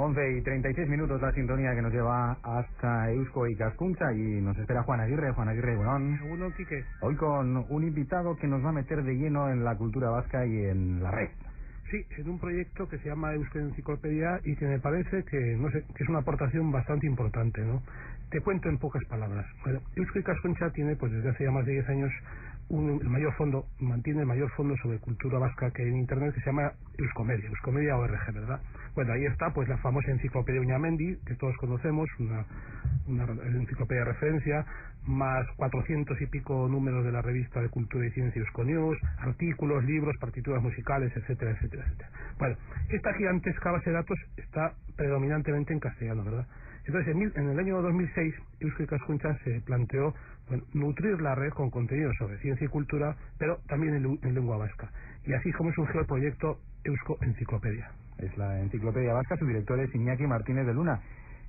11:36, la sintonía que nos lleva hasta Eusko Ikaskuntza, y nos espera Juan Aguirre. Juan Aguirre, Según Quique. Hoy con un invitado que nos va a meter de lleno en la cultura vasca y en la red. Sí, en un proyecto que se llama Eusko Enciclopedia y que me parece que, no sé, que es una aportación bastante importante, ¿no? Te cuento en pocas palabras. Bueno, Eusko Ikaskuntza tiene, pues desde hace ya más de 10 años, el mayor fondo, mantiene el mayor fondo sobre cultura vasca que hay en Internet, que se llama Euskomedia ORG, ¿verdad? Bueno, ahí está pues la famosa enciclopedia Uñamendi, que todos conocemos, una enciclopedia de referencia, más 400 y pico números de la revista de Cultura y Ciencia Euskonews, artículos, libros, partituras musicales, etcétera, etcétera, etcétera. Bueno, esta gigantesca base de datos está predominantemente en castellano, ¿verdad? Entonces, en el año 2006, Eusko Ikaskuntza se planteó nutrir la red con contenidos sobre ciencia y cultura, pero también en lengua vasca. Y así es como surgió el proyecto Eusko Enciclopedia. Es la enciclopedia vasca, su director es Iñaki Martínez de Luna.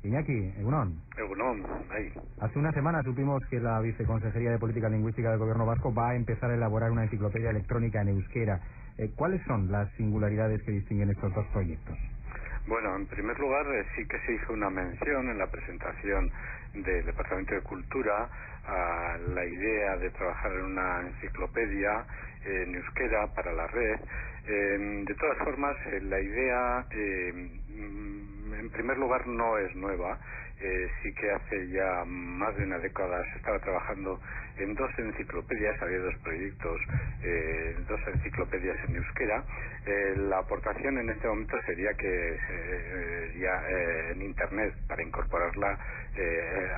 Iñaki, Egunon. Egunon, ahí. Hace una semana supimos que la Viceconsejería de Política Lingüística del Gobierno Vasco va a empezar a elaborar una enciclopedia electrónica en euskera. ¿Cuáles son las singularidades que distinguen estos dos proyectos? Bueno, en primer lugar, sí que se hizo una mención en la presentación del Departamento de Cultura a la idea de trabajar en una enciclopedia en euskera para la red. De todas formas, la idea, en primer lugar, no es nueva. Sí que hace ya más de una década se estaba trabajando en dos enciclopedias, había dos proyectos, dos enciclopedias en euskera. La aportación en este momento sería que en Internet, para incorporarla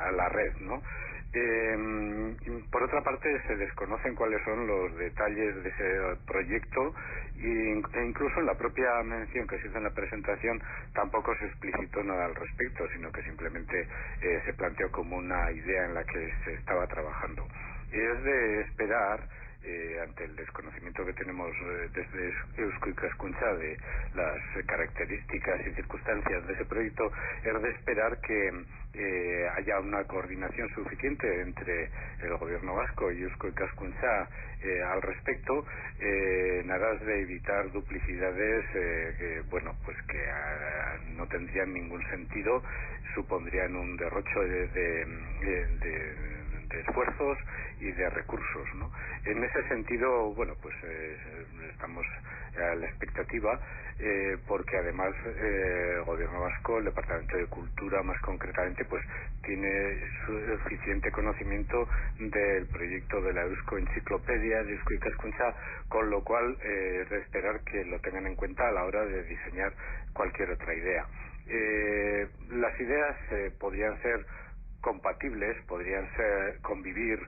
a la red, ¿no? Por otra parte, se desconocen cuáles son los detalles de ese proyecto e incluso en la propia mención que se hizo en la presentación tampoco se explicitó nada al respecto, sino que simplemente se planteó como una idea en la que se estaba trabajando. Y es de esperar, ante el desconocimiento que tenemos desde Eusko Ikaskuntza de las características y circunstancias de ese proyecto, es de esperar que haya una coordinación suficiente entre el gobierno vasco y Eusko Ikaskuntza al respecto, en aras de evitar duplicidades que no tendrían ningún sentido, supondrían un derrocho de esfuerzos y de recursos, ¿no? En ese sentido, estamos a la expectativa, porque además el gobierno vasco, el Departamento de Cultura más concretamente, pues tiene suficiente conocimiento del proyecto de la Eusko Enciclopedia de Eusko Ikaskuntza, con lo cual es de esperar que lo tengan en cuenta a la hora de diseñar cualquier otra idea. Las ideas podrían ser compatibles, podrían convivir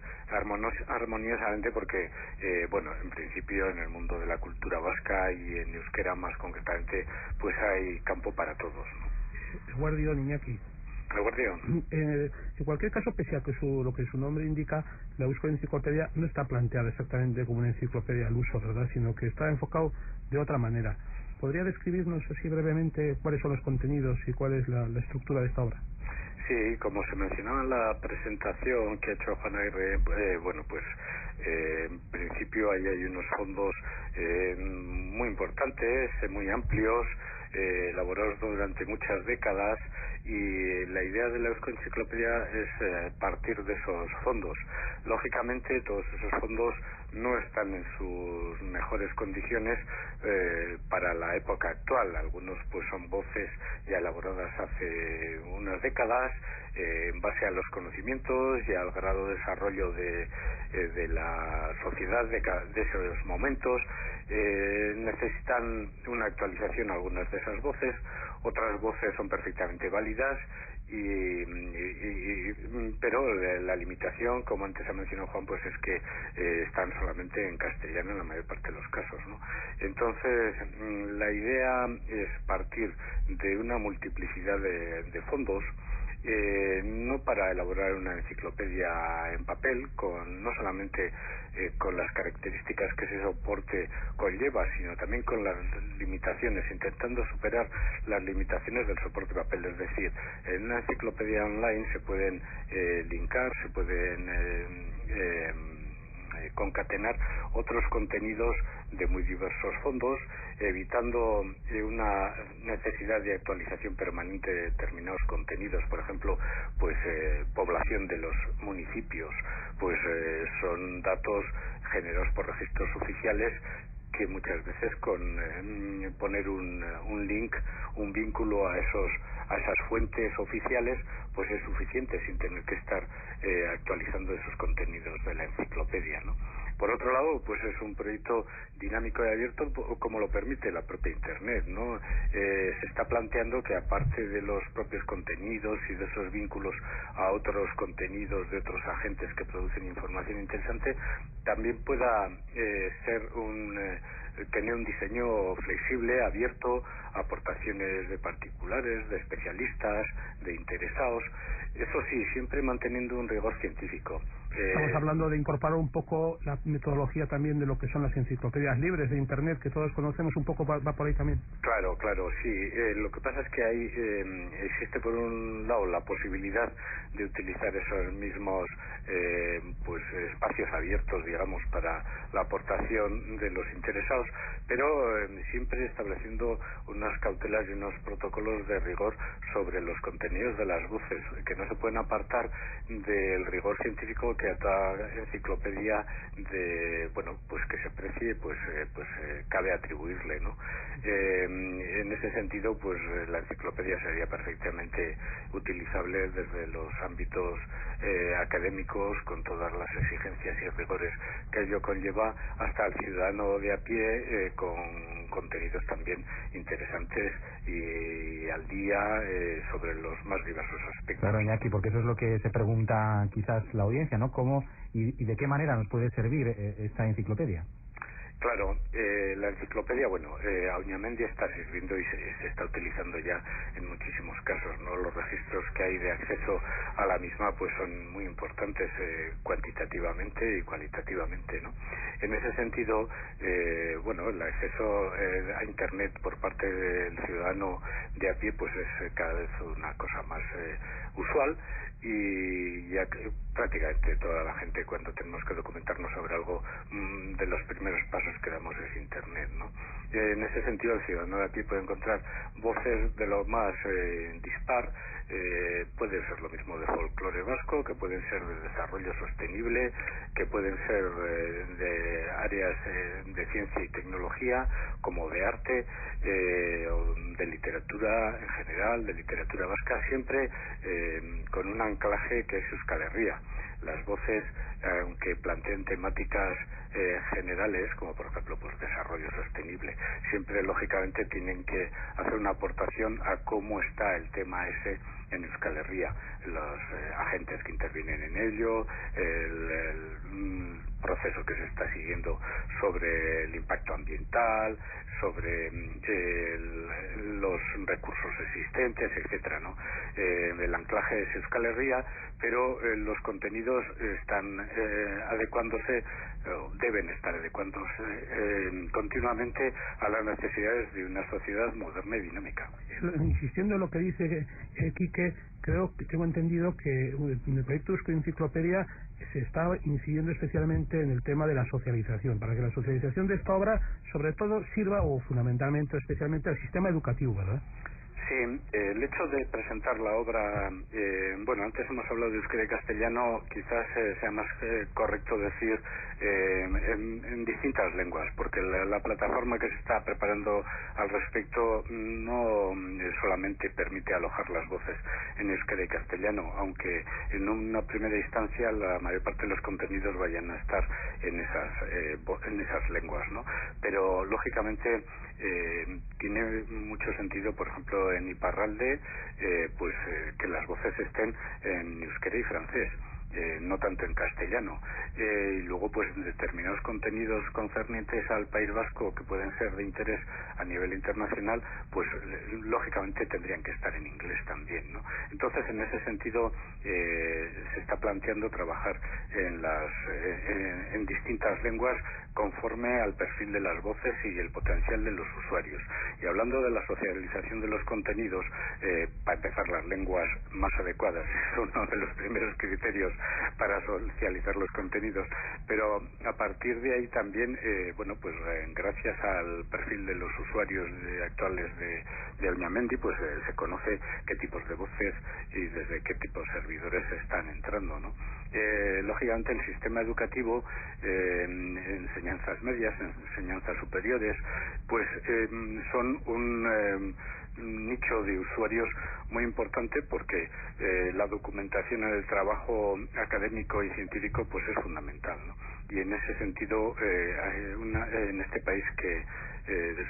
armoniosamente porque, en principio en el mundo de la cultura vasca y en euskera más concretamente, pues hay campo para todos, ¿no? Guardión, Iñaki. El guardián. En cualquier caso, pese a que lo que su nombre indica, la Eusko Enciclopedia no está planteada exactamente como una enciclopedia al uso, ¿verdad?, sino que está enfocado de otra manera. ¿Podría describirnos así brevemente cuáles son los contenidos y cuál es la estructura de esta obra? Sí, como se mencionaba en la presentación que ha hecho Juan Aguirre, en principio ahí hay unos fondos muy importantes, muy amplios, elaborados durante muchas décadas, y la idea de la Eusko Enciclopedia es partir de esos fondos. Lógicamente todos esos fondos no están en sus mejores condiciones para la época actual. Algunos pues son voces ya elaboradas hace unas décadas, en base a los conocimientos y al grado de desarrollo de la sociedad de esos momentos. Necesitan una actualización algunas de esas voces, otras voces son perfectamente válidas, pero la limitación, como antes ha mencionado Juan, pues es que están solamente en castellano en la mayor parte de los casos, ¿no? Entonces, la idea es partir de una multiplicidad de fondos, no para elaborar una enciclopedia en papel, no solamente con las características que ese soporte conlleva, sino también con las limitaciones, intentando superar las limitaciones del soporte papel. Es decir, en una enciclopedia online se pueden linkar, se pueden concatenar otros contenidos de muy diversos fondos, evitando una necesidad de actualización permanente de determinados contenidos. Por ejemplo, pues población de los municipios, pues son datos generados por registros oficiales que muchas veces con poner un link, un vínculo a esas fuentes oficiales, pues es suficiente sin tener que estar actualizando esos contenidos de la enciclopedia, ¿no? Por otro lado, pues es un proyecto dinámico y abierto como lo permite la propia Internet, ¿no? Se está planteando que aparte de los propios contenidos y de esos vínculos a otros contenidos de otros agentes que producen información interesante, también pueda tener un diseño flexible, abierto, aportaciones de particulares, de especialistas, de interesados. Eso sí, siempre manteniendo un rigor científico. Estamos hablando de incorporar un poco la metodología también de lo que son las enciclopedias libres de Internet, que todos conocemos, un poco va por ahí también. Claro, sí. Lo que pasa es que ahí existe por un lado la posibilidad de utilizar esos mismos pues espacios abiertos, digamos, para la aportación de los interesados, pero siempre estableciendo unas cautelas y unos protocolos de rigor sobre los contenidos de las voces, que no se pueden apartar del rigor científico que a toda enciclopedia pues que se precie, cabe atribuirle, ¿no? En ese sentido, pues la enciclopedia sería perfectamente utilizable desde los ámbitos académicos, con todas las exigencias y rigores que ello conlleva, hasta el ciudadano de a pie, con contenidos también interesantes y al día sobre los más diversos aspectos. Claro, Iñaki, porque eso es lo que se pregunta quizás la audiencia, ¿no? ¿Cómo y de qué manera nos puede servir esta enciclopedia? Claro, la enciclopedia, Auñamendi está sirviendo y se está utilizando ya en muchísimos casos, ¿no? Los registros que hay de acceso a la misma pues son muy importantes cuantitativamente y cualitativamente, ¿no? En ese sentido, el acceso a Internet por parte del ciudadano de a pie pues es cada vez una cosa más usual, y ya que prácticamente toda la gente, cuando tenemos que documentarnos sobre algo, de los primeros pasos que damos es Internet, ¿no? En ese sentido, el ciudadano de aquí puede encontrar voces de lo más dispar. Puede ser lo mismo de folclore vasco, que pueden ser de desarrollo sostenible, que pueden ser de áreas de ciencia y tecnología, como de arte, o de literatura en general, de literatura vasca, siempre con un anclaje que es Euskal Herria. Las voces, aunque planteen temáticas generales, como por ejemplo pues desarrollo sostenible, siempre lógicamente tienen que hacer una aportación a cómo está el tema ese en Euskal Herria, los agentes que intervienen en ello, el proceso que se está siguiendo sobre el impacto ambiental, sobre los recursos existentes, etcétera, ¿no? El anclaje es Euskal Herria, pero los contenidos están adecuándose, deben estar adecuándose continuamente a las necesidades de una sociedad moderna y dinámica. Insistiendo en lo que dice Quique, creo que tengo entendido que en el proyecto Euskoenciclopedia se está incidiendo especialmente en el tema de la socialización, para que la socialización de esta obra sobre todo sirva, o fundamentalmente o especialmente, al sistema educativo, ¿verdad? Sí, el hecho de presentar la obra, antes hemos hablado de euskera y castellano, quizás sea más correcto decir en distintas lenguas, porque la plataforma que se está preparando al respecto no solamente permite alojar las voces en euskera y castellano, aunque en una primera instancia la mayor parte de los contenidos vayan a estar en esas lenguas, ¿no? Pero lógicamente tiene mucho sentido, por ejemplo, en Iparralde, que las voces estén en euskera y francés, no tanto en castellano, y luego pues determinados contenidos concernientes al País Vasco que pueden ser de interés a nivel internacional, pues lógicamente tendrían que estar en inglés también, ¿no? Entonces, en ese sentido se está planteando trabajar en distintas lenguas conforme al perfil de las voces y el potencial de los usuarios. Y hablando de la socialización de los contenidos, para empezar, las lenguas más adecuadas es uno de los primeros criterios para socializar los contenidos, pero a partir de ahí también, gracias al perfil de los usuarios actuales de Almiamendi, pues se conoce qué tipos de voces y desde qué tipos de servidores están entrando, ¿no? Lógicamente el sistema educativo, enseñanzas medias, enseñanzas superiores, pues son un nicho de usuarios muy importante, porque la documentación en el trabajo académico y científico pues es fundamental, ¿no? Y en ese sentido hay en este país que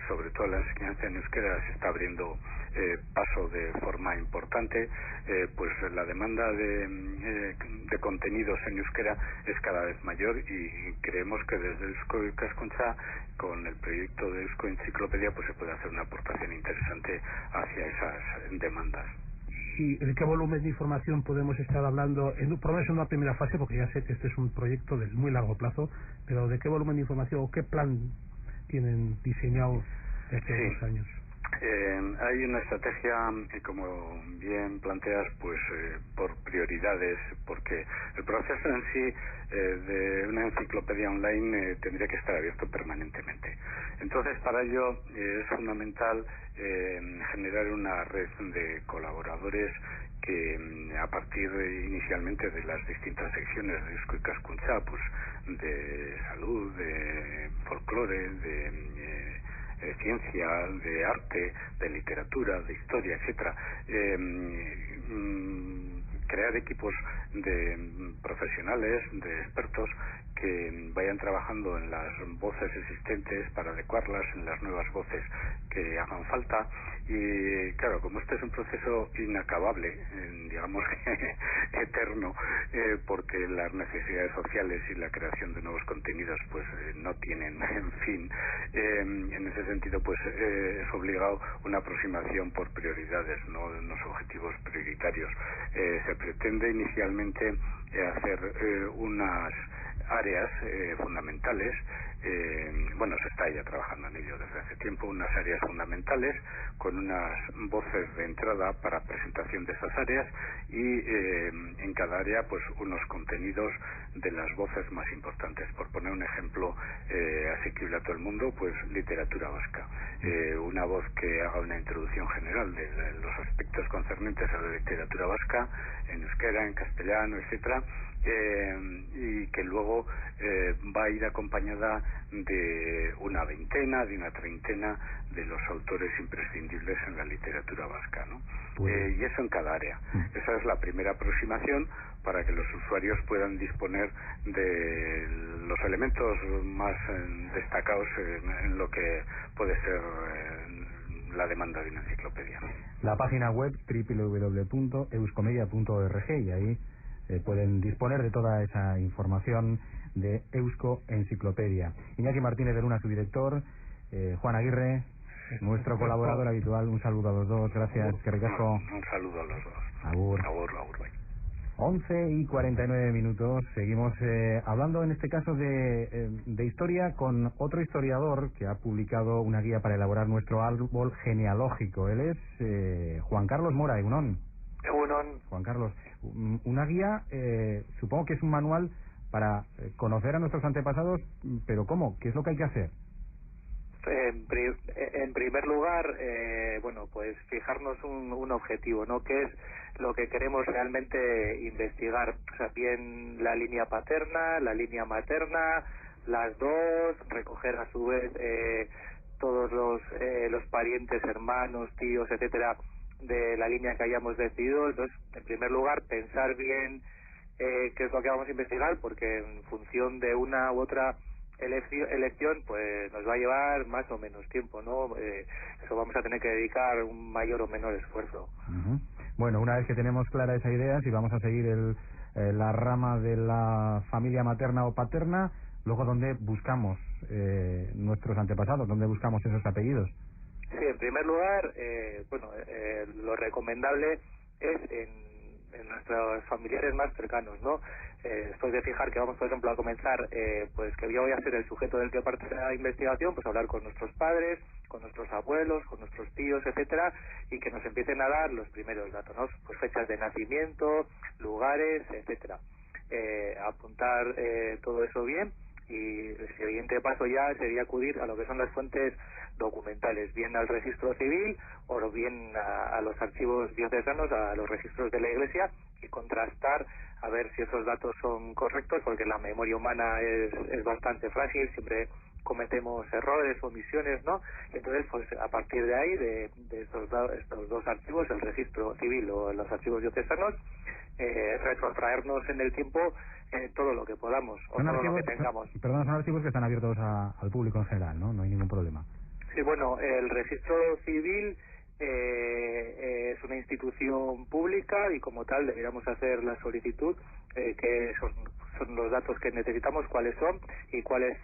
sobre todo la enseñanza en euskera se está abriendo paso de forma importante, pues la demanda de contenidos en euskera es cada vez mayor, y creemos que desde Eusko Ikaskuntza, con el proyecto de Eusko Enciclopedia, pues se puede hacer una aportación interesante hacia esas demandas. ¿Y de qué volumen de información podemos estar hablando, por lo menos en una primera fase, porque ya sé que este es un proyecto de muy largo plazo, pero de qué volumen de información o qué plan tienen diseñado de hace 2 años? Hay una estrategia, como bien planteas, pues por prioridades, porque el proceso en sí de una enciclopedia online tendría que estar abierto permanentemente. Entonces, para ello es fundamental generar una red de colaboradores que, a partir inicialmente de las distintas secciones de Eusko Ikaskuntza, pues de salud, de folclore, de ciencia, de arte, de literatura, de historia, etcétera, crear equipos de profesionales, de expertos que vayan trabajando en las voces existentes para adecuarlas en las nuevas voces que hagan falta. Y claro, como este es un proceso inacabable, digamos que eterno, porque las necesidades sociales y la creación de nuevos contenidos pues no tienen fin, en ese sentido pues es obligado una aproximación por prioridades, no unos objetivos prioritarios. Se pretende inicialmente hacer unas áreas fundamentales, se está ya trabajando en ello desde hace tiempo, unas áreas fundamentales con unas voces de entrada para presentación de esas áreas, y en cada área pues unos contenidos de las voces más importantes. Por poner un ejemplo asequible a todo el mundo, pues literatura vasca, una voz que haga una introducción general de los aspectos concernientes a la literatura vasca en euskera, en castellano, etcétera, y que luego va a ir acompañada de una veintena, de una treintena de los autores imprescindibles en la literatura vasca, ¿no? Y eso en cada área. Esa es la primera aproximación, para que los usuarios puedan disponer de los elementos más destacados en lo que puede ser la demanda de una enciclopedia. La página web www.euskomedia.org, y ahí pueden disponer de toda esa información de Eusko Enciclopedia. Iñaki Martínez de Luna, su director, Juan Aguirre, nuestro colaborador habitual, un saludo a los dos, gracias, que ricasco. Un saludo a los dos. Agur. Agur, agur, bye. 11:49, seguimos hablando en este caso de historia con otro historiador que ha publicado una guía para elaborar nuestro árbol genealógico. Él es Juan Carlos Mora, Egunon. Juan Carlos, una guía, supongo que es un manual para conocer a nuestros antepasados, pero ¿cómo? ¿Qué es lo que hay que hacer? En primer lugar, pues fijarnos un objetivo, ¿no? ¿Qué es lo que queremos realmente investigar? O sea, bien la línea paterna, la línea materna, las dos, recoger a su vez todos los parientes, hermanos, tíos, etcétera, de la línea que hayamos decidido. Entonces, en primer lugar, pensar bien qué es lo que vamos a investigar, porque en función de una u otra elección pues nos va a llevar más o menos tiempo, ¿no? Eso vamos a tener que dedicar un mayor o menor esfuerzo. Uh-huh. Bueno, una vez que tenemos clara esa idea, si vamos a seguir la rama de la familia materna o paterna, luego ¿dónde buscamos nuestros antepasados? ¿Dónde buscamos esos apellidos? Sí, en primer lugar, lo recomendable es en nuestros familiares más cercanos, ¿no? Después de fijar que vamos, por ejemplo, a comenzar, pues que yo voy a ser el sujeto del que parte la investigación, pues hablar con nuestros padres, con nuestros abuelos, con nuestros tíos, etcétera, y que nos empiecen a dar los primeros datos, ¿no? Pues fechas de nacimiento, lugares, etcétera. apuntar todo eso bien, y el siguiente paso ya sería acudir a lo que son las fuentes documentales, bien al registro civil o bien a los archivos diocesanos, a los registros de la Iglesia, y contrastar a ver si esos datos son correctos, porque la memoria humana es bastante frágil, siempre cometemos errores, omisiones, ¿no? Entonces, pues a partir de ahí, de estos dos archivos, el registro civil o los archivos diocesanos, retrotraernos en el tiempo todo lo que podamos, o son todo archivos, lo que tengamos. Son archivos que están abiertos al público en general, ¿no? No hay ningún problema. Sí, bueno, el registro civil es una institución pública y como tal deberíamos hacer la solicitud, que son los datos que necesitamos, cuáles son y cuáles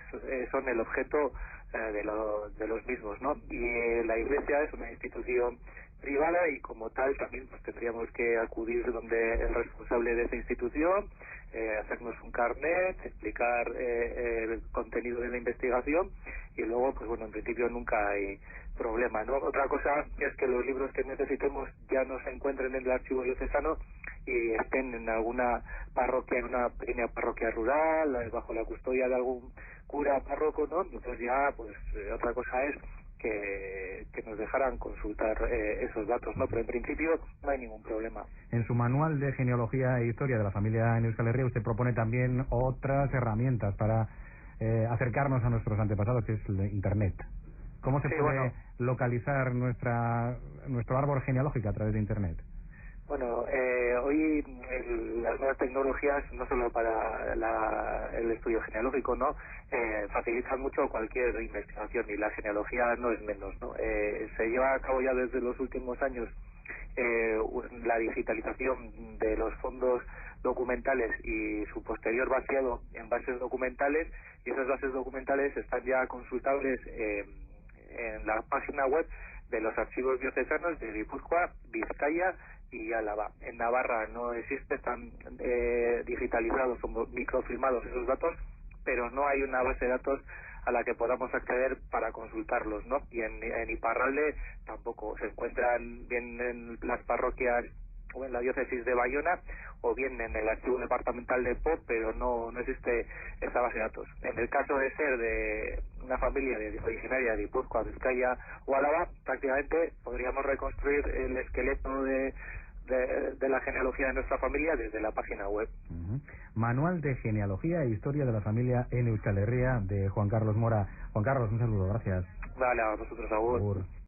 son el objeto de los mismos, ¿no? Y la Iglesia es una institución privada y como tal también pues tendríamos que acudir donde el responsable de esa institución, hacernos un carnet, explicar el contenido de la investigación y luego pues bueno, en principio nunca hay problema, ¿no? Otra cosa es que los libros que necesitemos ya no se encuentren en el archivo diocesano y estén en alguna parroquia, en una pequeña parroquia rural, bajo la custodia de algún cura párroco, ¿no? Entonces ya pues otra cosa es que nos dejaran consultar esos datos, ¿no? Pero en principio no hay ningún problema. En su manual de genealogía e historia de la familia en Euskal Herria usted propone también otras herramientas para acercarnos a nuestros antepasados, que es Internet. ¿Cómo se puede localizar nuestro árbol genealógico a través de Internet? Bueno, hoy las nuevas tecnologías, no solo para el estudio genealógico, ¿no? Facilitan mucho cualquier investigación y la genealogía no es menos, ¿no? Se lleva a cabo ya desde los últimos años la digitalización de los fondos documentales y su posterior vaciado en bases documentales, y esas bases documentales están ya consultables en la página web de los archivos diocesanos de Guipúzcoa, Vizcaya y Álava. En Navarra no existe, están digitalizados, son microfilmados esos datos, pero no hay una base de datos a la que podamos acceder para consultarlos, ¿no? Y en Iparralde tampoco, se encuentran bien en las parroquias o en la diócesis de Bayona o bien en el archivo departamental de Po, pero no existe esa base de datos. En el caso de ser de una familia originaria de Guipúzcoa, Vizcaya o Álava, prácticamente podríamos reconstruir el esqueleto de la genealogía de nuestra familia desde la página web. Manual de genealogía e historia de la familia en Euskal Herria, de Juan Carlos Mora. Juan Carlos, un saludo, gracias. Vale, a vosotros, Agur.